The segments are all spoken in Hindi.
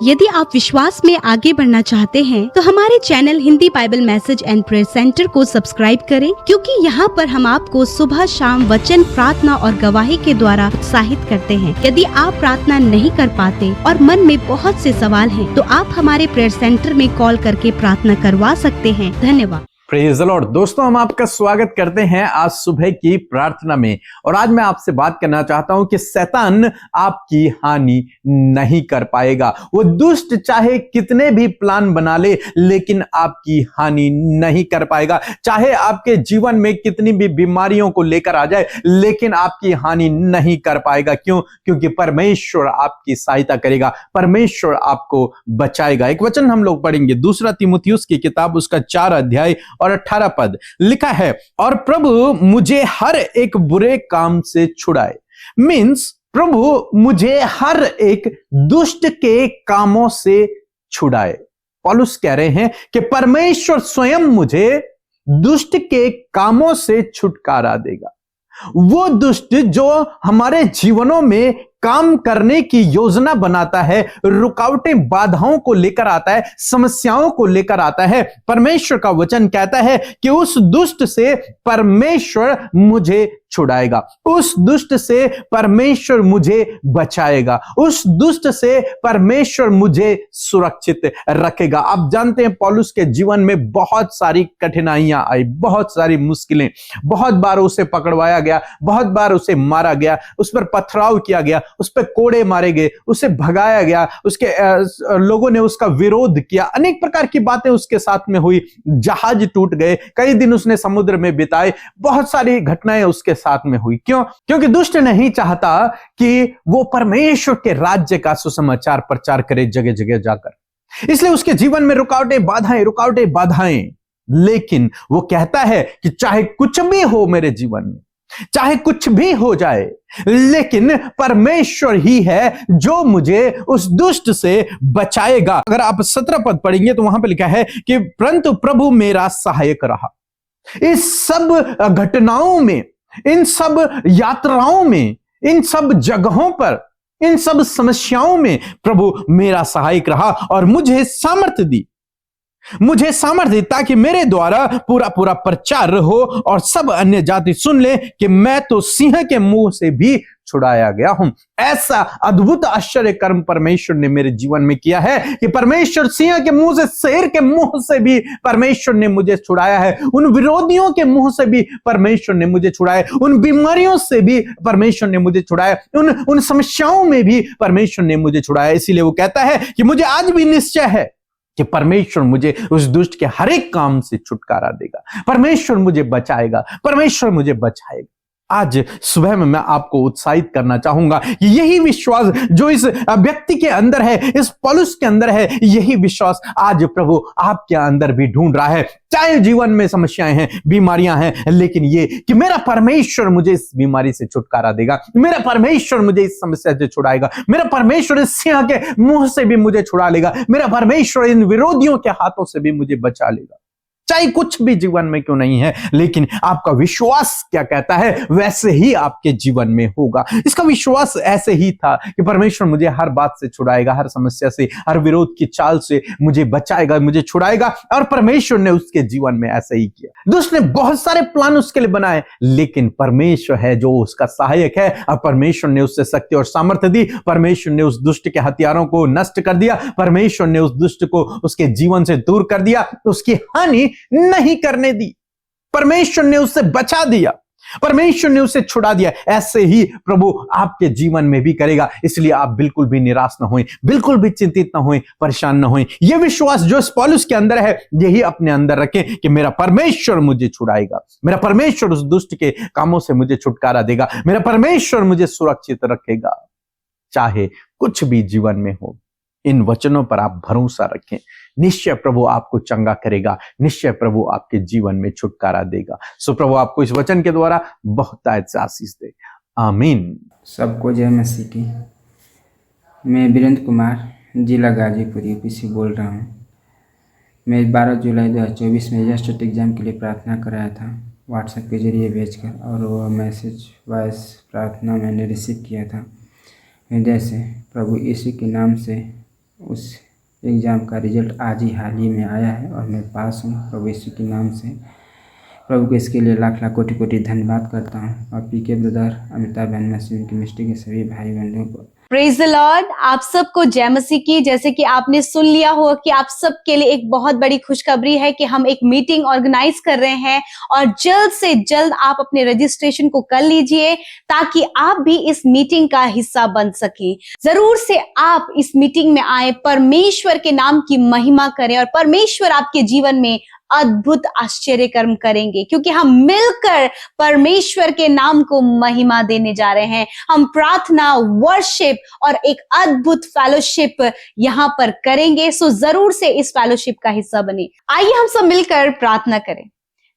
यदि आप विश्वास में आगे बढ़ना चाहते हैं तो हमारे channel Hindi Bible message and prayer centre को सब्सक्राइब करें, क्योंकि यहाँ पर हम आपको सुबह शाम वचन, प्रार्थना और गवाही के द्वारा उत्साहित करते हैं। यदि आप प्रार्थना नहीं कर पाते और मन में बहुत से सवाल हैं, तो आप हमारे प्रेयर सेंटर में कॉल करके प्रार्थना करवा सकते हैं। धन्यवाद। Praise the Lord. दोस्तों, हम आपका स्वागत करते हैं आज सुबह की प्रार्थना में। और आज मैं आपसे बात करना चाहता हूं कि शैतान आपकी हानि नहीं कर पाएगा। वो दुष्ट चाहे कितने भी प्लान बना ले, लेकिन आपकी हानि नहीं कर पाएगा। चाहे आपके जीवन में कितनी भी बीमारियों को लेकर आ जाए, लेकिन आपकी हानि नहीं कर पाएगा। क्यों? क्योंकि परमेश्वर आपकी सहायता करेगा, परमेश्वर आपको बचाएगा। एक वचन हम लोग पढ़ेंगे, दूसरा तीमुथियुस की किताब, उसका 4 अध्याय और 18 पद लिखा है, और प्रभु मुझे हर एक बुरे काम से छुड़ाए। मीन्स प्रभु मुझे हर एक दुष्ट के कामों से छुड़ाए। पौलुस कह रहे हैं कि परमेश्वर स्वयं मुझे दुष्ट के कामों से छुटकारा देगा। वो दुष्ट जो हमारे जीवनों में काम करने की योजना बनाता है, रुकावटें बाधाओं को लेकर आता है, समस्याओं को लेकर आता है, परमेश्वर का वचन कहता है कि उस दुष्ट से परमेश्वर मुझे छुड़ाएगा, उस दुष्ट से परमेश्वर मुझे बचाएगा, उस दुष्ट से परमेश्वर मुझे सुरक्षित रखेगा। आप जानते हैं पौलुस के जीवन में बहुत सारी कठिनाइयां आई, बहुत सारी मुश्किलें, बहुत बार उसे पकड़वाया गया, बहुत बार उसे मारा गया, उस पर पथराव किया गया, उस पर कोड़े मारे गए, उसे भगाया गया, उसके लोगों ने उसका विरोध किया, अनेक प्रकार की बातें उसके साथ में हुई, जहाज टूट गए, कई दिन उसने समुद्र में बिताए, बहुत सारी घटनाएं उसके साथ में हुई। क्यों? क्योंकि दुष्ट नहीं चाहता कि वो परमेश्वर के राज्य का सुसमाचार प्रचार करे जगह जगह जाकर। इसलिए उसके जीवन में रुकावटें बाधाएं, लेकिन वो कहता है कि चाहे कुछ भी हो मेरे जीवन में, चाहे कुछ भी हो जाए, लेकिन परमेश्वर ही है जो मुझे उस दुष्ट से बचाएगा। अगर आप 17 पद पढ़ेंगे तो वहां पर लिखा है कि परंतु प्रभु मेरा सहायक रहा। इस सब घटनाओं में, इन सब यात्राओं में, इन सब जगहों पर, इन सब समस्याओं में प्रभु मेरा सहायक रहा और मुझे सामर्थ्य दी, ताकि मेरे द्वारा पूरा पूरा प्रचार हो और सब अन्य जाति सुन ले कि मैं तो सिंह के मुंह से भी छुड़ाया गया हूं। ऐसा अद्भुत आश्चर्य कर्म परमेश्वर ने मेरे जीवन में किया है कि परमेश्वर सिंह के मुंह से, शेर के मुंह से भी परमेश्वर ने मुझे छुड़ाया है, उन विरोधियों के मुंह से भी परमेश्वर ने मुझे छुड़ाया, उन बीमारियों से भी परमेश्वर ने मुझे छुड़ाया, उन समस्याओं में भी परमेश्वर ने मुझे छुड़ाया। इसीलिए वो कहता है कि मुझे आज भी निश्चय है कि परमेश्वर मुझे उस दुष्ट के हर एक काम से छुटकारा देगा, परमेश्वर मुझे बचाएगा, परमेश्वर मुझे बचाएगा। आज सुबह में मैं आपको उत्साहित करना चाहूंगा कि यही विश्वास जो इस व्यक्ति के अंदर है, इस पौलुस के अंदर है, यही विश्वास आज प्रभु आपके अंदर भी ढूंढ रहा है। चाहे जीवन में समस्याएं हैं, बीमारियां हैं, लेकिन ये कि मेरा परमेश्वर मुझे इस बीमारी से छुटकारा देगा, मेरा परमेश्वर मुझे इस समस्या से छुड़ाएगा, मेरा परमेश्वर इस सिंह के मुंह से भी मुझे छुड़ा लेगा, मेरा परमेश्वर इन विरोधियों के हाथों से भी मुझे बचा लेगा। चाहे कुछ भी जीवन में क्यों नहीं है, लेकिन आपका विश्वास क्या कहता है वैसे ही आपके जीवन में होगा। इसका विश्वास ऐसे ही था कि परमेश्वर मुझे हर बात से छुड़ाएगा, हर समस्या से, हर विरोध की चाल से मुझे बचाएगा, मुझे छुड़ाएगा। और परमेश्वर ने उसके जीवन में ऐसे ही किया। दुष्ट ने बहुत सारे प्लान उसके लिए बनाए, लेकिन परमेश्वर है जो उसका सहायक है, और परमेश्वर ने उससे शक्ति और सामर्थ्य दी। परमेश्वर ने उस दुष्ट के हथियारों को नष्ट कर दिया, परमेश्वर ने उस दुष्ट को उसके जीवन से दूर कर दिया, उसकी हानि नहीं करने दी, परमेश्वर ने उससे बचा दिया, परमेश्वर ने उसे छुड़ा दिया। ऐसे ही प्रभु आपके जीवन में भी करेगा। इसलिए आप बिल्कुल भी निराश ना हों, बिल्कुल भी चिंतित ना हों, परेशान ना हों। यह विश्वास जो पौलुस के अंदर है, यही अपने अंदर रखें कि मेरा परमेश्वर मुझे छुड़ाएगा, मेरा परमेश्वर उस दुष्ट के कामों से मुझे छुटकारा देगा, मेरा परमेश्वर मुझे सुरक्षित रखेगा। चाहे कुछ भी जीवन में हो, इन वचनों पर आप भरोसा रखें। निश्चय प्रभु आपको चंगा करेगा, निश्चय प्रभु आपके जीवन में छुटकारा देगा। सो प्रभु आपको इस वचन के द्वारा बहुत आशीष दे। आमीन। सबको जय मसीह की। मैं वीरेंद्र कुमार, जिला गाजीपुर यूपी से बोल रहा हूँ। मैं 12 जुलाई 2024 में जस्ट एग्ज़ाम के लिए प्रार्थना कराया था व्हाट्सएप के जरिए भेजकर, और वो मैसेज वॉइस प्रार्थना मैंने रिसीव किया था। हृदय से प्रभु यीशु के नाम से उस एग्ज़ाम का रिजल्ट आज ही हाल ही में आया है और मैं पास हूँ प्रभु यीशु के नाम से। प्रभु को इसके लिए लाख लाख कोटि कोटि धन्यवाद करता हूँ। और पीके ब्रदर, अमिताभ बहन मसीह, उनकी मिनिस्ट्री के सभी भाई बहनों को प्रेज द लॉर्ड। आप सबको जय मसीह की। जैसे कि आपने सुन लिया हो कि आप सबके लिए एक बहुत बड़ी खुशखबरी है कि हम एक मीटिंग ऑर्गेनाइज कर रहे हैं और जल्द से जल्द आप अपने रजिस्ट्रेशन को कर लीजिए ताकि आप भी इस मीटिंग का हिस्सा बन सकें। जरूर से आप इस मीटिंग में आए, परमेश्वर के नाम की महिमा करें और परमेश्वर आपके जीवन में अद्भुत आश्चर्य कर्म करेंगे, क्योंकि हम मिलकर परमेश्वर के नाम को महिमा देने जा रहे हैं। हम प्रार्थना, वर्शिप और एक अद्भुत फेलोशिप यहाँ पर करेंगे। सो जरूर से इस फेलोशिप का हिस्सा बने। आइए हम सब मिलकर प्रार्थना करें।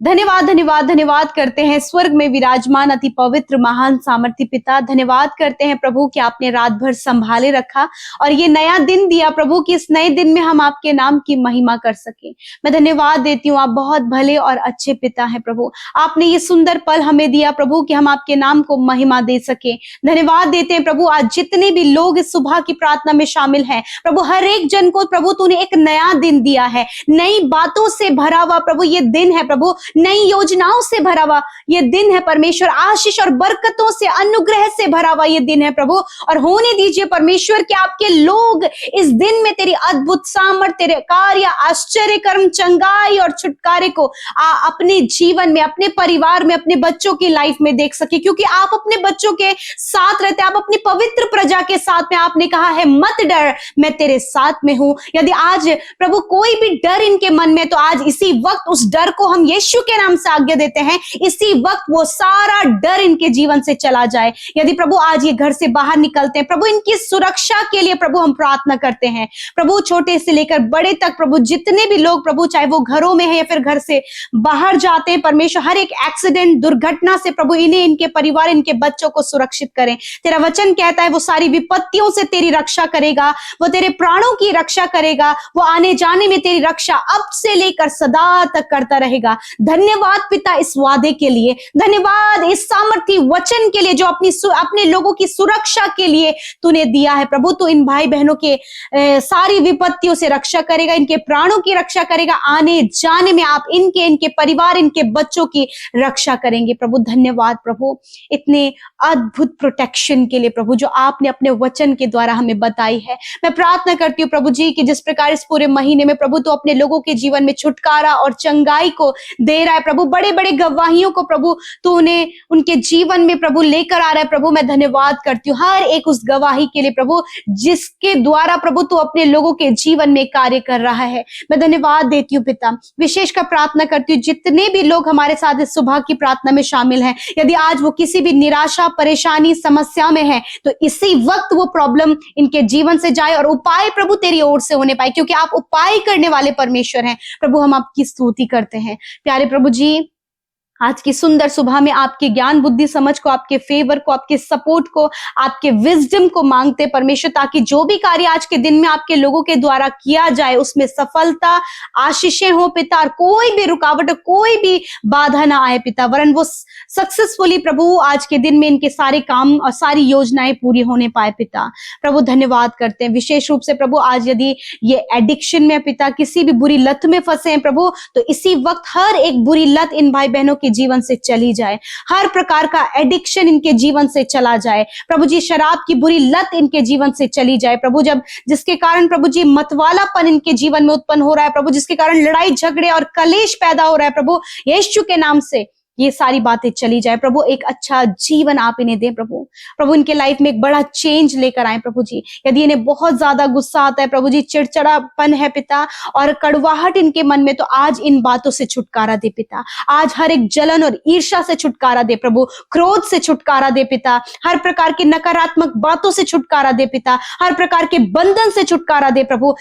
धन्यवाद धन्यवाद धन्यवाद करते हैं स्वर्ग में विराजमान अति पवित्र महान सामर्थी पिता। धन्यवाद करते हैं प्रभु कि आपने रात भर संभाले रखा और ये नया दिन दिया प्रभु कि इस नए दिन में हम आपके नाम की महिमा कर सके। मैं धन्यवाद देती हूँ, आप बहुत भले और अच्छे पिता हैं प्रभु। आपने ये सुंदर पल हमें दिया प्रभु कि हम आपके नाम को महिमा दे सके। धन्यवाद देते हैं प्रभु, आज जितने भी लोग इस सुबह की प्रार्थना में शामिल हैं प्रभु, हर एक जन को प्रभु तूने एक नया दिन दिया है, नई बातों से भरा हुआ प्रभु ये दिन है प्रभु, नई योजनाओं से भरा हुआ ये दिन है परमेश्वर, आशीष और बरकतों से, अनुग्रह से भरा हुआ ये दिन है प्रभु। और होने दीजिए परमेश्वर कि आपके लोग इस दिन में तेरी अद्भुत सामर्थ, तेरे कार्य, आश्चर्य कर्म, चंगाई और छुटकारे को अपने जीवन में, अपने परिवार में, अपने बच्चों की लाइफ में देख सके, क्योंकि आप अपने बच्चों के साथ रहते हैं, आप अपनी पवित्र प्रजा के साथ में। आपने कहा है मत डर, मैं तेरे साथ में हूं। यदि आज प्रभु कोई भी डर इनके मन में, तो आज इसी वक्त उस डर को हम यीशु के नाम से आज्ञा देते हैं, इसी वक्त वो सारा डर इनके जीवन से चला जाए। यदि प्रभु आज ये घर से बाहर निकलते हैं प्रभु, इनकी सुरक्षा के लिए प्रभु हम प्रार्थना करते हैं प्रभु, छोटे से लेकर बड़े तक प्रभु, जितने भी लोग प्रभु, चाहे वो घरों में है या फिर घर से बाहर जाते हैं परमेश्वर, हर एक एक्सीडेंट, दुर्घटना से प्रभु इन्हें, इनके परिवार, इनके बच्चों को सुरक्षित करें। तेरा वचन कहता है वो सारी विपत्तियों से तेरी रक्षा करेगा, वो तेरे प्राणों की रक्षा करेगा, वो आने जाने में तेरी रक्षा अब से लेकर सदा तक करता रहेगा। धन्यवाद पिता इस वादे के लिए, धन्यवाद इस सामर्थी वचन के लिए जो अपने लोगों की सुरक्षा के लिए तूने दिया है प्रभु। तू इन भाई बहनों के सारी विपत्तियों से रक्षा करेगा, इनके प्राणों की रक्षा करेगा, आने जाने में आप इनके परिवार, इनके बच्चों की रक्षा करेंगे प्रभु। धन्यवाद प्रभु इतने अद्भुत प्रोटेक्शन के लिए प्रभु, जो आपने अपने वचन के द्वारा हमें बताई है। मैं प्रार्थना करती हूँ प्रभु जी कि जिस प्रकार इस पूरे महीने में प्रभु तो अपने लोगों के जीवन में छुटकारा और चंगाई को दे रहा है प्रभु, बड़े बड़े गवाहियों को प्रभु तो उन्हें उनके जीवन में प्रभु लेकर आ रहा है प्रभु। मैं धन्यवाद करती हूँ हर एक उस गवाही के लिए प्रभु, जिसके द्वारा प्रभु तू अपने लोगों के जीवन में कार्य कर रहा है। मैं धन्यवाद देती हूँ पिता। विशेष कर प्रार्थना करती हूँ जितने भी लोग हमारे साथ इस सुबह की प्रार्थना में शामिल हैं, यदि आज वो किसी भी निराशा, परेशानी, समस्या में है, तो इसी वक्त वो प्रॉब्लम इनके जीवन से जाए और उपाय प्रभु तेरी ओर से होने पाए, क्योंकि आप उपाय करने वाले परमेश्वर हैं प्रभु। हम आपकी स्तुति करते हैं प्यारे प्रभु जी। आज की सुंदर सुबह में आपके ज्ञान, बुद्धि, समझ को, आपके फेवर को, आपके सपोर्ट को, आपके विजडम को मांगते परमेश्वर, ताकि जो भी कार्य आज के दिन में आपके लोगों के द्वारा किया जाए उसमें सफलता, आशीषें हो पिता, और कोई भी रुकावट, कोई भी बाधा ना आए पिता, वरन वो सक्सेसफुली प्रभु आज के दिन में इनके सारे काम और सारी योजनाएं पूरी होने पाए पिता। प्रभु धन्यवाद करते हैं विशेष रूप से प्रभु, आज यदि ये एडिक्शन में पिता, किसी भी बुरी लत में फंसे हैं प्रभु, तो इसी वक्त हर एक बुरी लत इन भाई बहनों के जीवन से चली जाए, हर प्रकार का एडिक्शन इनके जीवन से चला जाए प्रभु जी, शराब की बुरी लत इनके जीवन से चली जाए प्रभु, जब जिसके कारण प्रभु जी मतवालापन इनके जीवन में उत्पन्न हो रहा है प्रभु, जिसके कारण लड़ाई झगड़े और कलेश पैदा हो रहा है प्रभु, यीशु के नाम से ये सारी बातें चली जाए प्रभु। एक अच्छा जीवन आप इन्हें दें प्रभु। प्रभु इनके लाइफ में एक बड़ा चेंज लेकर आए प्रभु जी। यदि इन्हें बहुत ज्यादा गुस्सा आता है प्रभु जी, चिड़चिड़ापन है पिता और कड़वाहट इनके मन में, तो आज इन बातों से छुटकारा दे पिता। आज हर एक जलन और ईर्ष्या से छुटकारा दे प्रभु, क्रोध से छुटकारा दे पिता, हर प्रकार की नकारात्मक बातों से छुटकारा दे पिता, हर प्रकार के बंधन से छुटकारा दे प्रभु।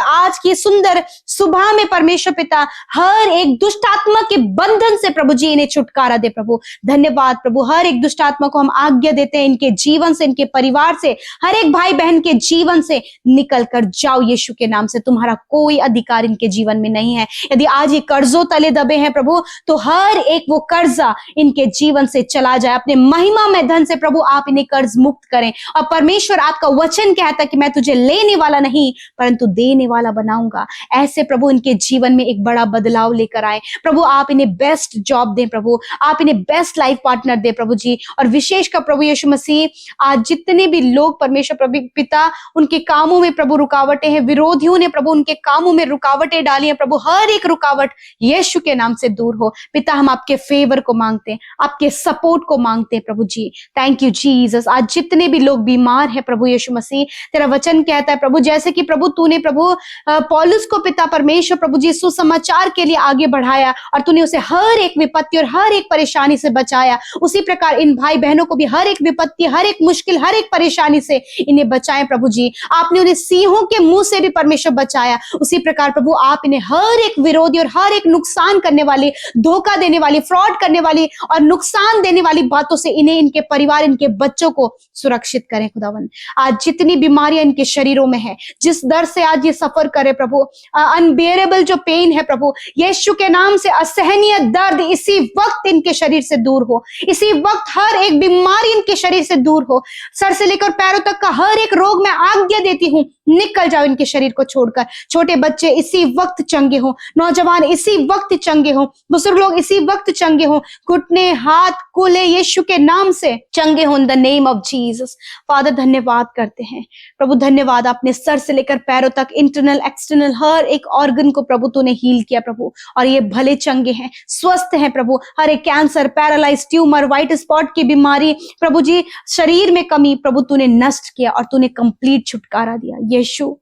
आज की सुंदर सुबह में परमेश्वर पिता, हर एक दुष्ट आत्मा के बंधन से प्रभु जी इन्हें छुटकारा दे प्रभु। धन्यवाद प्रभु, हर एक दुष्ट आत्मा को हम आज्ञा देते हैं, इनके जीवन से, इनके परिवार से, हर एक भाई बहन के जीवन से निकल कर जाओ यीशु के नाम से। तुम्हारा कोई अधिकार इनके जीवन में नहीं है। यदि आज ये कर्जों तले दबे हैं प्रभु, तो हर एक वो कर्जा इनके जीवन से चला जाए। अपने महिमा में धन से प्रभु आप इन्हें कर्ज मुक्त करें। और परमेश्वर आपका वचन कहता कि मैं तुझे लेने वाला नहीं परंतु देने वाला बनाऊंगा। ऐसे प्रभु इनके जीवन में एक बड़ा बदलाव लेकर आए प्रभु। आप इन्हें बेस्ट जॉब दें प्रभु, आप इन्हें बेस्ट लाइफ पार्टनर दें प्रभु जी। और विशेष कर प्रभु यीशु मसीह, आज जितने भी लोग परमेश्वर प्रभु पिता उनके कामों में प्रभु रुकावटें हैं, विरोधियों ने प्रभु उनके कामों में रुकावटें डाली हैं प्रभु, हर एक रुकावट यीशु के नाम से दूर हो पिता। हम आपके फेवर को मांगते हैं, आपके सपोर्ट को मांगते हैं प्रभु जी। Thank you Jesus. आज जितने भी लोग बीमार हैं प्रभु यीशु मसीह, तेरा वचन कहता है प्रभु, जैसे कि प्रभु तूने प्रभु पौलुस को पिता परमेश्वर प्रभु जी सुसमाचार के लिए आगे बढ़ाया और तूने उसे हर एक विपत्ति और हर एक परेशानी से बचाया, उसी प्रकार इन भाई बहनों को भी हर एक विपत्ति, हर एक मुश्किल, हर एक परेशानी से इन्हें बचाएं प्रभु जी। आपने उन्हें सिंहों के मुंह से भी परमेश्वर बचाया, उसी प्रकार प्रभु आप इन्हें हर एक विरोधी और हर एक नुकसान करने वाली, धोखा देने वाली, फ्रॉड करने वाली और नुकसान देने वाली बातों से इन्हें, इनके परिवार, इनके बच्चों को सुरक्षित करें खुदावन। आज जितनी बीमारियां इनके शरीरों में है, जिस दर्द से आज ये सफर करे प्रभु, अनबियरेबल जो पेन है प्रभु, यीशु के नाम से असहनीय दर्द इसी वक्त इनके शरीर से दूर हो, इसी वक्त हर एक बीमारी इनके शरीर से दूर हो। सर से लेकर पैरों तक का हर एक रोग मैं आज्ञा देती हूं, निकल जाओ इनके शरीर को छोड़कर। छोटे बच्चे इसी वक्त चंगे हो, नौजवान इसी वक्त चंगे हो, बुजुर्ग लोग इसी वक्त चंगे हो, घुटने, हाथ, कूल्हे यीशु के नाम से चंगे हो in the name of Jesus. Father धन्यवाद करते हैं प्रभु, धन्यवाद। आपने सर से लेकर पैरों तक, इंटरनल एक्सटर्नल हर एक ऑर्गन को प्रभु तूने हील किया प्रभु, और ये भले चंगे हैं, स्वस्थ हैं प्रभु। हर एक cancer, paralyse, tumour, white spot की बीमारी प्रभु जी, शरीर में कमी प्रभु तूने नष्ट किया और तूने कंप्लीट छुटकारा दिया। यीशु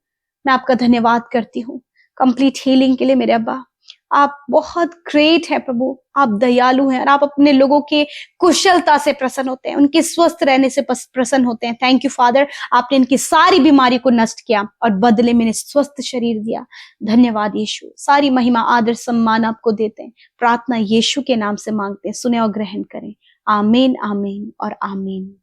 मैं आपका धन्यवाद करती हूँ कंप्लीट हीलिंग के लिए। मेरे अब्बा आप बहुत ग्रेट है प्रभु, आप दयालु हैं और आप अपने लोगों के कुशलता से प्रसन्न होते हैं, उनके स्वस्थ रहने से प्रसन्न होते हैं। थैंक यू फादर, आपने इनकी सारी बीमारी को नष्ट किया और बदले में स्वस्थ शरीर दिया। धन्यवाद यीशु। सारी महिमा, आदर, सम्मान आपको देते हैं। प्रार्थना यीशु के नाम से मांगते हैं, सुने और ग्रहण करें। आमीन, आमीन और आमीन।